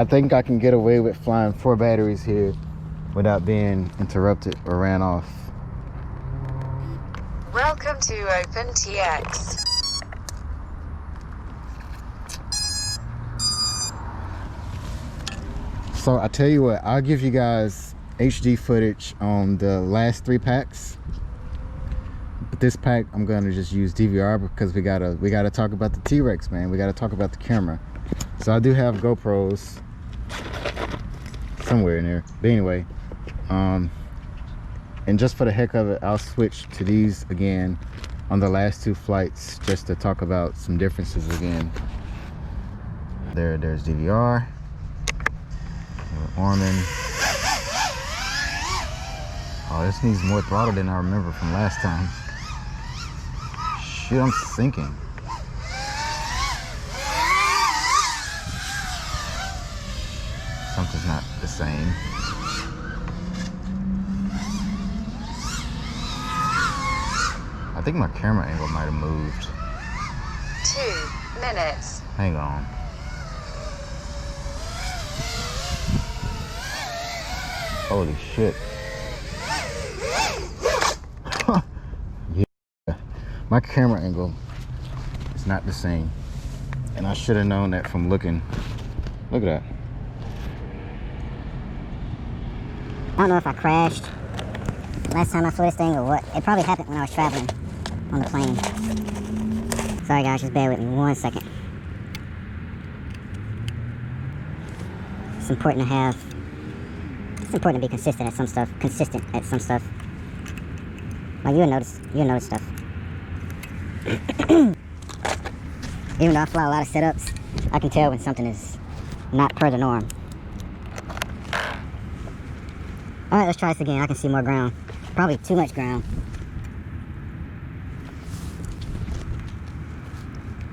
I think I can get away with flying 4 batteries here without being interrupted or ran off. Welcome to OpenTX. So I tell you what, I'll give you guys HD footage on the last 3 packs. But this pack I'm gonna just use DVR because we gotta talk about the T-REX, man. We gotta talk about the camera. So I do have GoPros somewhere in there. But anyway, and just for the heck of it, I'll switch to these again on the last 2 flights just to talk about some differences again. There's DVR. We're arming. Oh, this needs more throttle than I remember from last time. Shit, I'm sinking. Something's not the same. I think my camera angle might have moved. 2 minutes. Hang on. Holy shit. Yeah. My camera angle is not the same. And I should have known that from looking. Look at that. I don't know if I crashed last time I flew this thing or what. It probably happened when I was traveling on the plane. Sorry guys, just bear with me 1 second. It's important to be consistent at some stuff. Like you'll notice stuff. Even though I fly a lot of setups, I can tell when something is not per the norm. Alright, let's try this again. I can see more ground. Probably too much ground.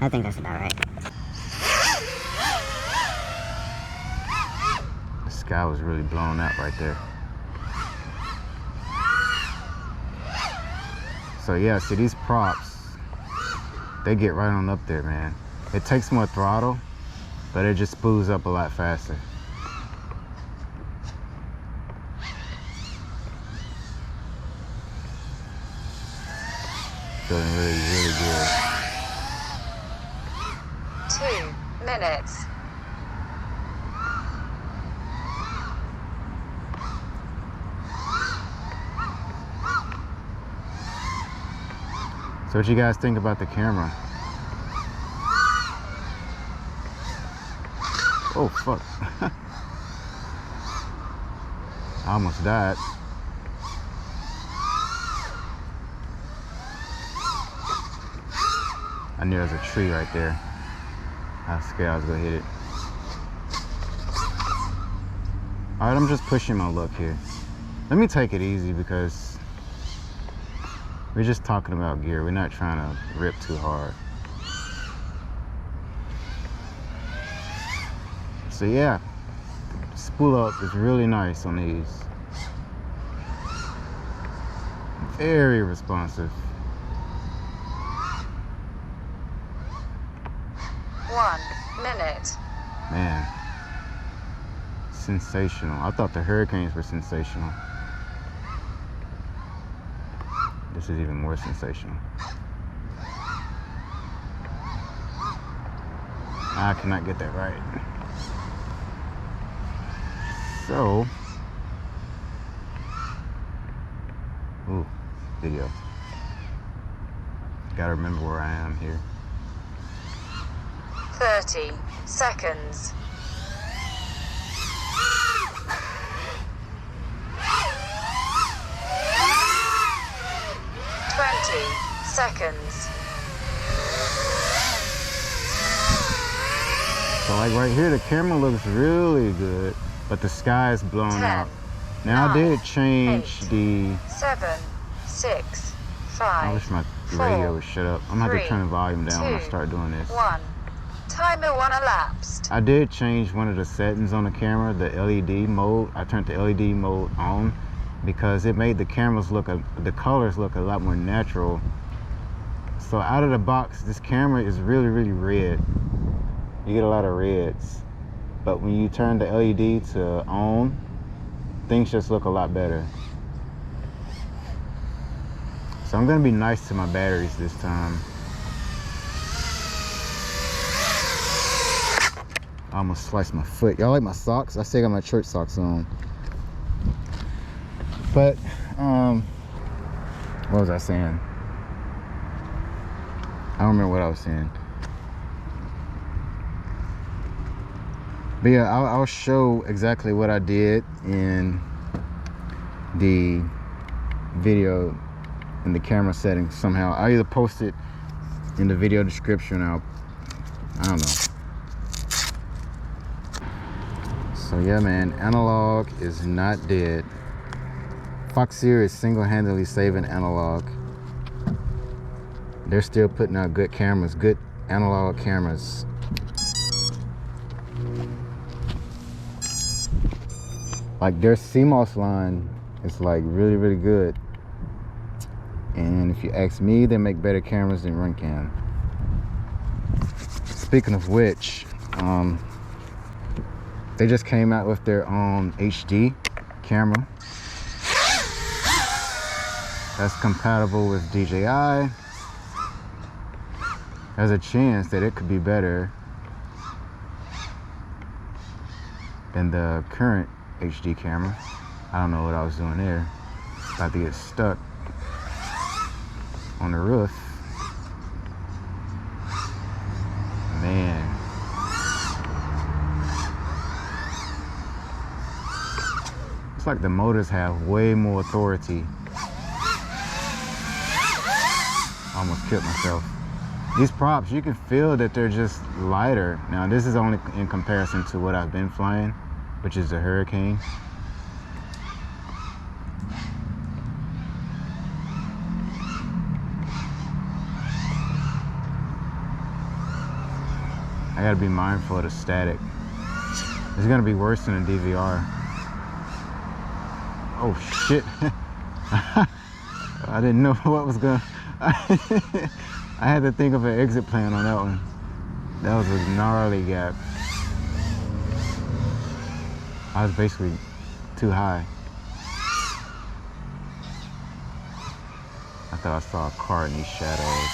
I think that's about right. The sky was really blown out right there. So yeah, see these props, they get right on up there, man. It takes more throttle, but it just spools up a lot faster. Feeling really, really good. 2 minutes. So what you guys think about the camera? Oh fuck. I almost died. I knew there was a tree right there. I was scared I was gonna hit it. All right, I'm just pushing my luck here. Let me take it easy because we're just talking about gear. We're not trying to rip too hard. So yeah, spool up is really nice on these. Very responsive. 1 minute. Man, sensational. I thought the hurricanes were sensational. This is even more sensational. I cannot get that right. So, ooh, video. Gotta remember where I am here. 30 seconds. 20 seconds. So like right here, the camera looks really good, but the sky is blown 10, out. Now 9, I did change 8, the... 7, 6, 5, I wish my 4, radio would shut up. I'm gonna have to turn the volume down 2, when I start doing this. 1. Timer 1 elapsed. I did change one of the settings on the camera, the LED mode. I turned the LED mode on because it made the cameras look, the colors look a lot more natural. So out of the box, this camera is really, really red. You get a lot of reds. but when you turn the LED to on, things just look a lot better. So I'm gonna be nice to my batteries this time. I almost sliced my foot. Y'all like my socks? I still got my church socks on. But what was I saying? I don't remember what I was saying. But yeah, I'll show exactly what I did in the video, in the camera settings somehow. I'll either post it in the video description, I don't know. So yeah, man, analog is not dead. Foxeer is single-handedly saving analog. They're still putting out good cameras, good analog cameras. Like their CMOS line is like really, really good. And if you ask me, they make better cameras than Runcam. Speaking of which, they just came out with their own HD camera that's compatible with DJI. There's a chance that it could be better than the current HD camera. I don't know what I was doing there. About to get stuck on the roof. Man. It's like the motors have way more authority. I almost killed myself. These props, you can feel that they're just lighter. Now this is only in comparison to what I've been flying, which is the Hurricane. I gotta be mindful of the static. It's gonna be worse than a DVR. Oh shit. I didn't know what was gonna... I had to think of an exit plan on that one. That was a gnarly gap. I was basically too high. I thought I saw a car in these shadows.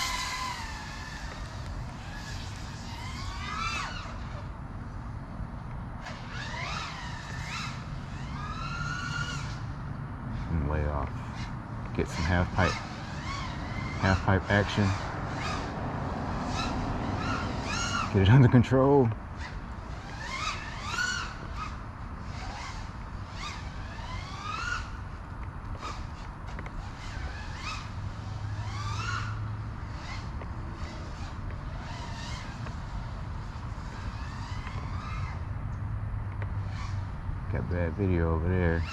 I'm way off. Get some half pipe action. Get it under control. Got bad video over there.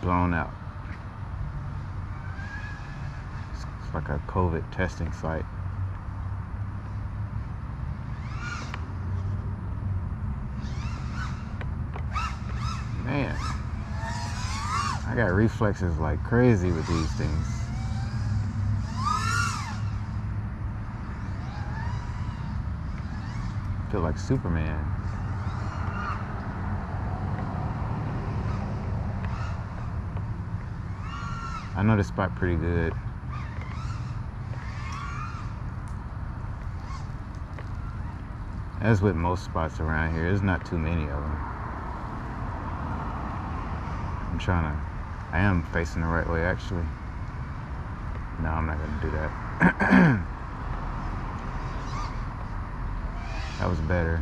Blown out. It's like a COVID testing site. Man, I got reflexes like crazy with these things. I feel like Superman. I know this spot pretty good. As with most spots around here, there's not too many of them. I am facing the right way actually. No, I'm not gonna do that. That was better.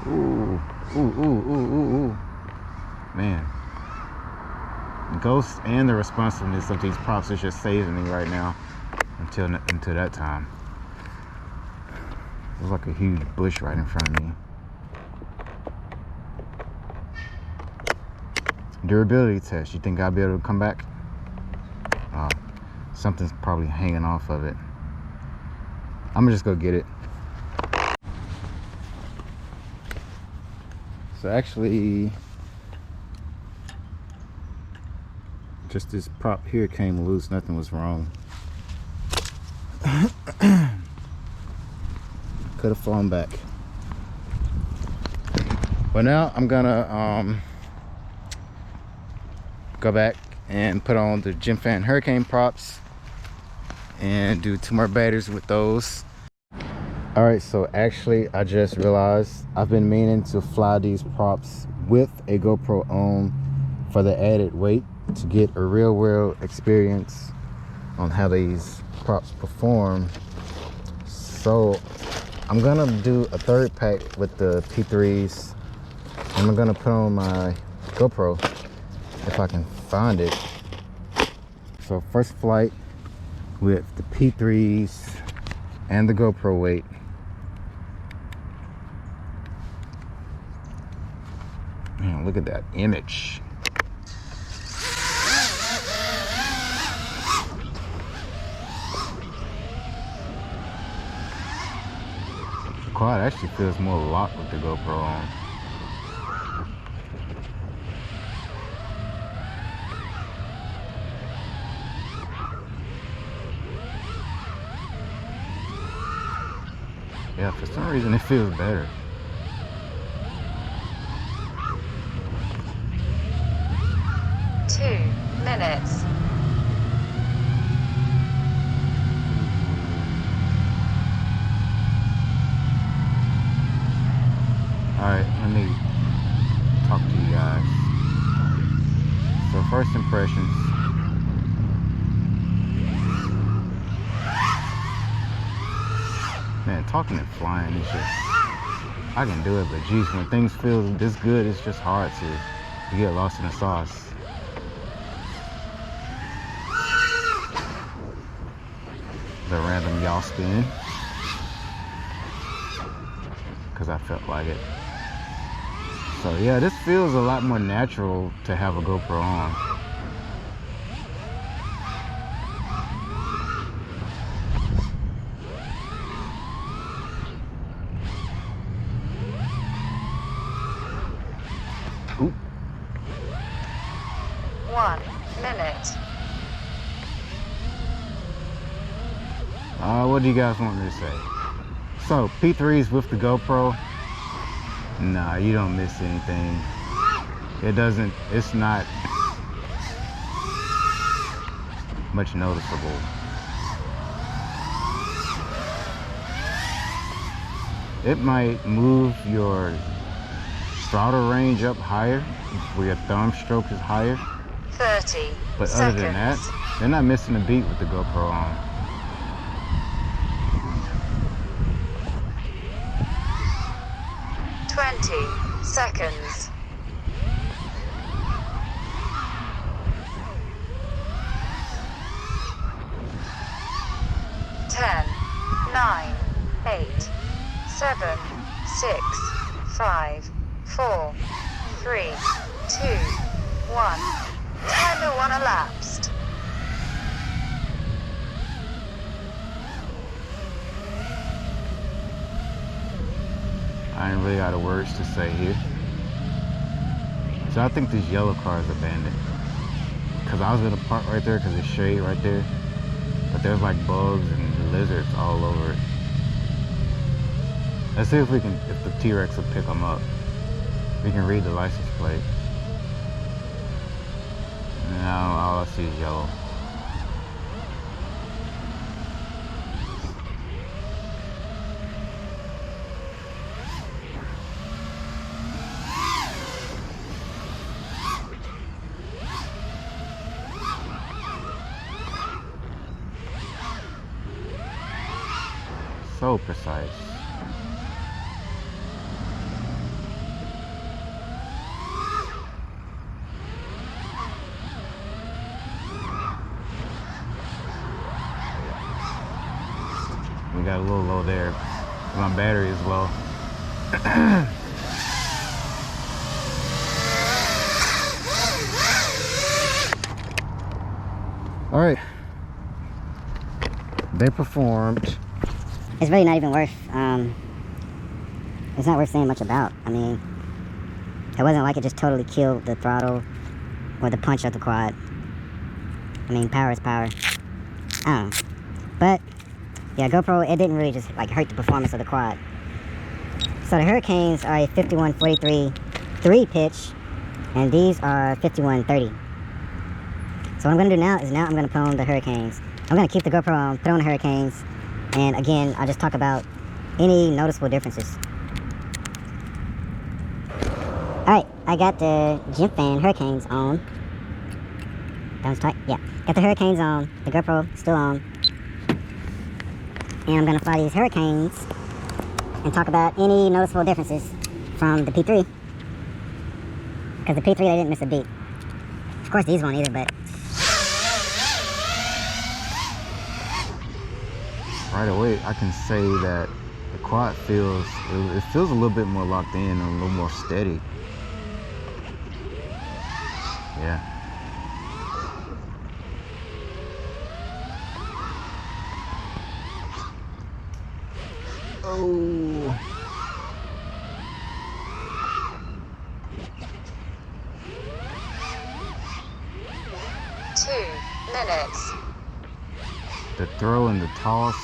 Ooh, ooh, ooh, ooh, ooh, ooh. Man. Ghost and the responsiveness of these props is just saving me right now until that time. There's like a huge bush right in front of me. Durability test. You think I'll be able to come back? Something's probably hanging off of it. I'm gonna just go get it. So actually, Just this prop here came loose, nothing was wrong. Could have flown back. But now I'm gonna go back and put on the Gemfan Hurricane props and do 2 more batteries with those. All right, so actually I just realized I've been meaning to fly these props with a GoPro on for the added weight, to get a real world experience on how these props perform. So I'm gonna do a 3rd pack with the P3s, and I'm gonna put on my GoPro if I can find it. So first flight with the P3s and the GoPro weight. Man, look at that image. The quad actually feels more locked with the GoPro on. Yeah, for some reason it feels better. Minutes. Alright, let me talk to you guys. So first impressions. Man, talking and flying is just, I can do it, but geez, when things feel this good, it's just hard to get lost in the sauce. The random yaw spin, because I felt like it. So yeah, this feels a lot more natural to have a GoPro on. Oop. 1 minute. What do you guys want me to say? So P3s with the GoPro, nah, you don't miss anything. It's not much noticeable. It might move your throttle range up higher, where your thumb stroke is higher. 30 But seconds. other than that, they're not missing a beat with the GoPro on. 20 seconds. 10, 9, 8, 7, 6, 5, 4, 3, 2, 1. Timer 1 elapsed. I ain't really got the words to say here. So I think this yellow car is abandoned. Cause I was gonna park right there cause it's shade right there. But there's like bugs and lizards all over it. Let's see if the T-REX will pick them up. We can read the license plate. Now all I see is yellow. So precise. We got a little low there. My battery is low. All right. They performed. It's really not even worth, it's not worth saying much about. I mean, it wasn't like it just totally killed the throttle or the punch of the quad. I mean, power is power. I don't know. But, yeah, GoPro, it didn't really just, like, hurt the performance of the quad. So the Hurricanes are a 5143 3 pitch, and these are 5130. So what I'm going to do now is I'm going to put on the Hurricanes. I'm going to keep the GoPro on, put on the Hurricanes, and again, I'll just talk about any noticeable differences. Alright, I got the Gemfan Hurricanes on. That was tight? Yeah. Got the Hurricanes on, the GoPro still on. And I'm going to fly these Hurricanes and talk about any noticeable differences from the P3. Because the P3, they didn't miss a beat. Of course, these won't either, but... Right away, I can say that the quad feels, it feels a little bit more locked in and a little more steady. Yeah. Oh. 2 minutes. The throw and the toss,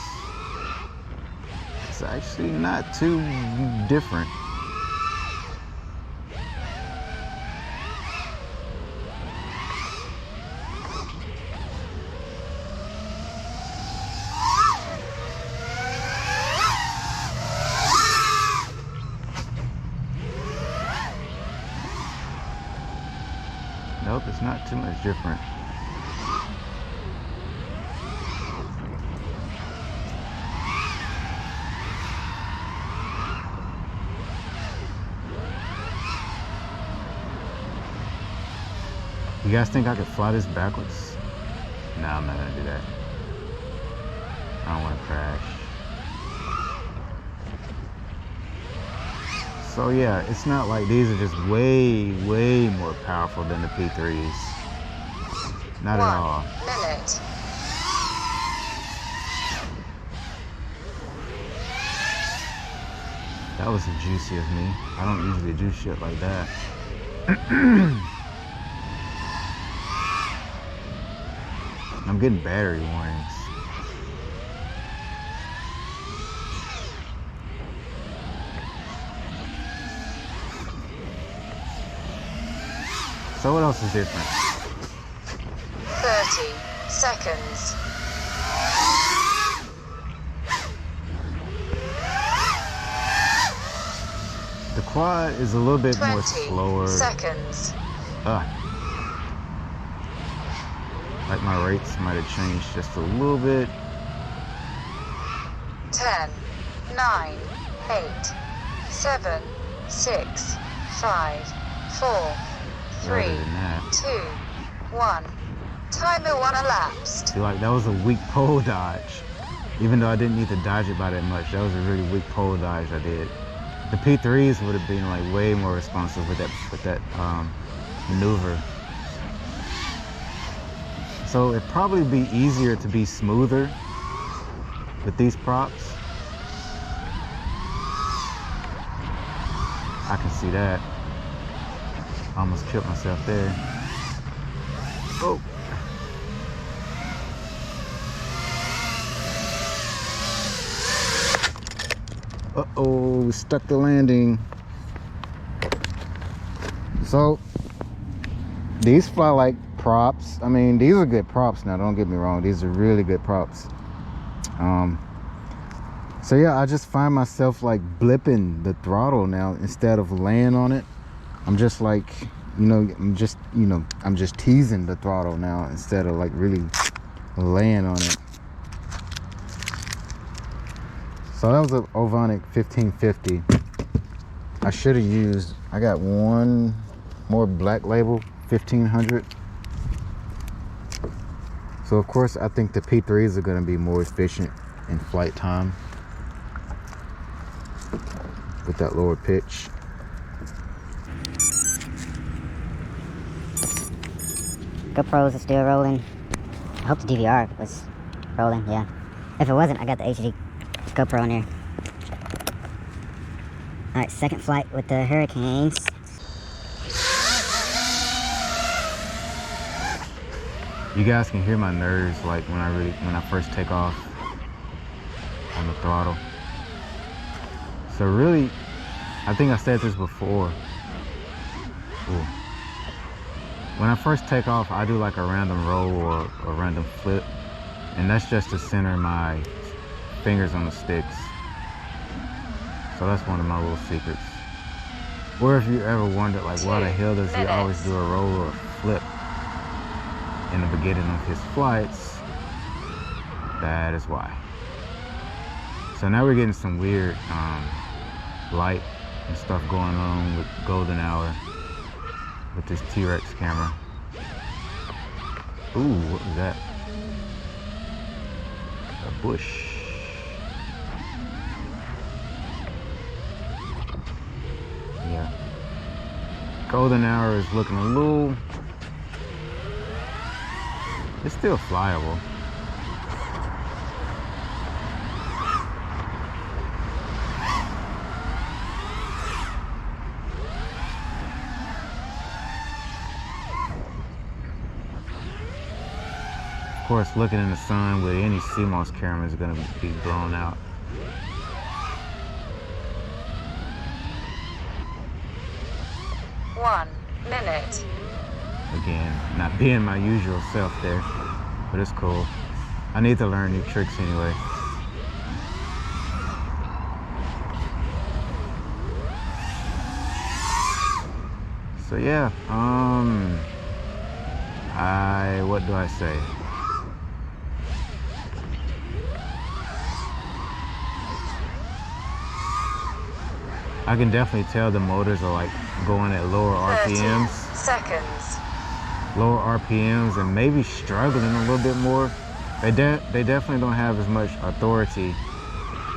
it's actually not too different. Nope, it's not too much different. You guys think I could fly this backwards? No, I'm not gonna do that. I don't want to crash. So yeah, it's not like these are just way more powerful than the P3s. Not at all. 1 minute. That was juicy of me. I don't usually do shit like that. I'm getting battery warnings. So what else is different? 30 seconds. The quad is a little bit more 20 slower. seconds. Like my rates might have changed just a little bit. 10, 9, 8, 7, 6, 5, 4, 3, Rather than that. 2, 1. Timer 1 elapsed. See, like that was a weak pole dodge. Even though I didn't need to dodge it by that much, that was a really weak pole dodge I did. The P3s would have been like way more responsive with that maneuver. So it'd probably be easier to be smoother with these props. I can see that. I almost killed myself there. Oh. Uh-oh, we stuck the landing. So these fly like props. I mean, these are good props now, don't get me wrong. These are really good props. So yeah, I just find myself like blipping the throttle now instead of laying on it. I'm just like, I'm just teasing the throttle now instead of like really laying on it. So that was an Ovonic 1550. I should have used, I got one more Black Label 1500. So of course I think the P3s are going to be more efficient in flight time with that lower pitch. GoPros are still rolling. I hope the DVR was rolling, yeah. If it wasn't, I got the HD GoPro on there. Alright, second flight with the Hurricanes. You guys can hear my nerves like when I first take off on the throttle. So really, I think I said this before. Ooh. When I first take off, I do like a random roll or a random flip, and that's just to center my fingers on the sticks. So that's one of my little secrets. Or if you ever wondered, like, why the hell does he always do a roll or a flip in the beginning of his flights? That is why. So now we're getting some weird light and stuff going on with golden hour with this T-REX camera. Ooh, what was that? A bush. Yeah. Golden hour is looking a little... It's still flyable. Of course, looking in the sun with any CMOS camera is going to be blown out. One minute. Again, not being my usual self there, but it's cool. I need to learn new tricks anyway. So yeah, what do I say? I can definitely tell the motors are like going at lower 30 RPMs. seconds. Lower RPMs and maybe struggling a little bit more. They definitely don't have as much authority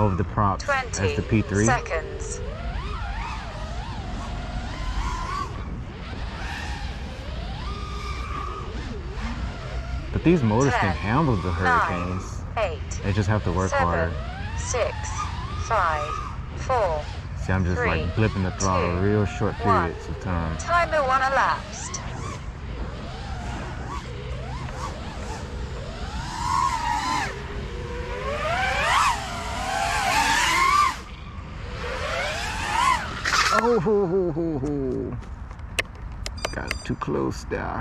over the props 20 as the P3. seconds. But these motors 10, can handle the 9, hurricanes. 8. They just have to work 7, harder. 6, 5, 4. See, I'm just 3, like blipping the throttle 2, real short 1. periods of time. Timer 1 elapsed. Oh, got too close there.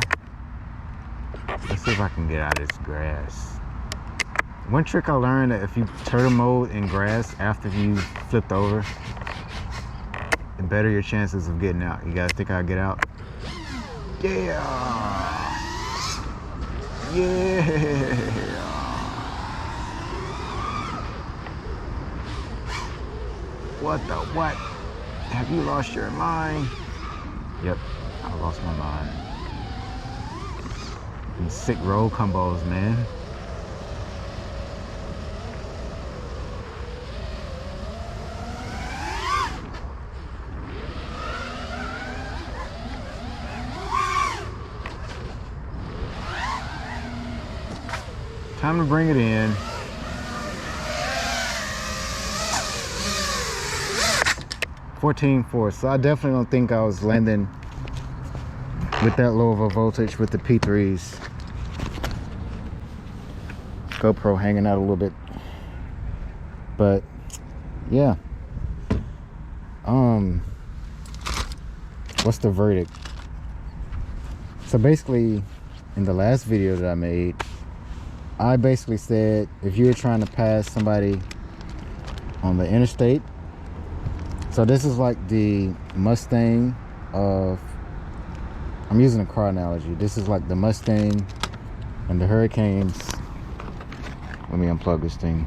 Let's see if I can get out of this grass. One trick I learned that if you turtle mode in grass after you flipped over, the better your chances of getting out. You guys think I'll get out? Yeah! Yeah! What the what? Have you lost your mind? Yep, I lost my mind. These sick roll combos, man. Time to bring it in. .14.4, so I definitely don't think I was landing with that low of a voltage with the P3s. GoPro hanging out a little bit, but yeah. What's the verdict? So basically, in the last video that I made, I basically said if you were trying to pass somebody on the interstate, so this is like the Mustang of, I'm using a car analogy. This is like the Mustang and the Hurricanes. Let me unplug this thing.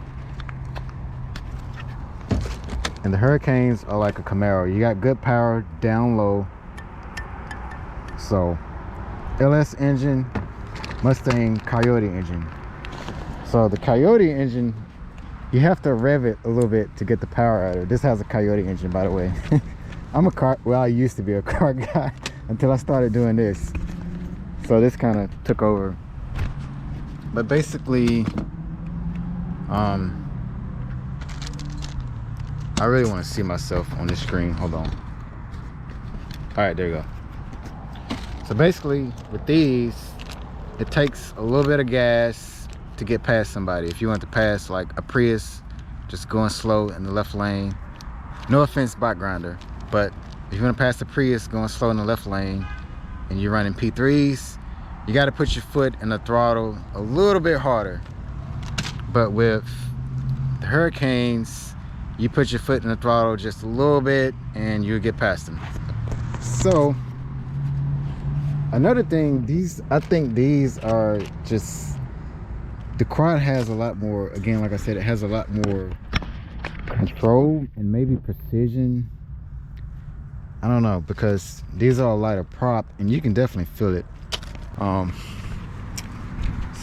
And the Hurricanes are like a Camaro. You got good power down low. So LS engine, Mustang Coyote engine. So the Coyote engine, you have to rev it a little bit to get the power out of it. This has a Coyote engine, by the way. I'm a car, well, I used to be a car guy until I started doing this. So this kind of took over. But basically, I really want to see myself on this screen. Hold on. All right, there you go. So basically, with these, it takes a little bit of gas to get past somebody. If you want to pass like a Prius, just going slow in the left lane. No offense, bot grinder, but if you want to pass the Prius going slow in the left lane and you're running P3s, you got to put your foot in the throttle a little bit harder. But with the Hurricanes, you put your foot in the throttle just a little bit and you'll get past them. So another thing, I think these are just, the quad has a lot more, again, like I said, it has a lot more control and maybe precision. I don't know, because these are a lighter prop and you can definitely feel it.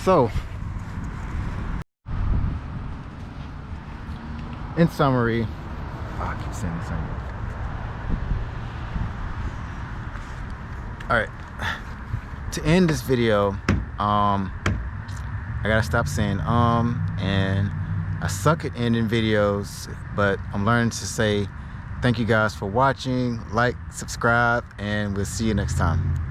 So in summary, I keep saying this. All right, to end this video, I gotta stop saying and I suck at ending videos, but I'm learning to say thank you guys for watching, like, subscribe, and we'll see you next time.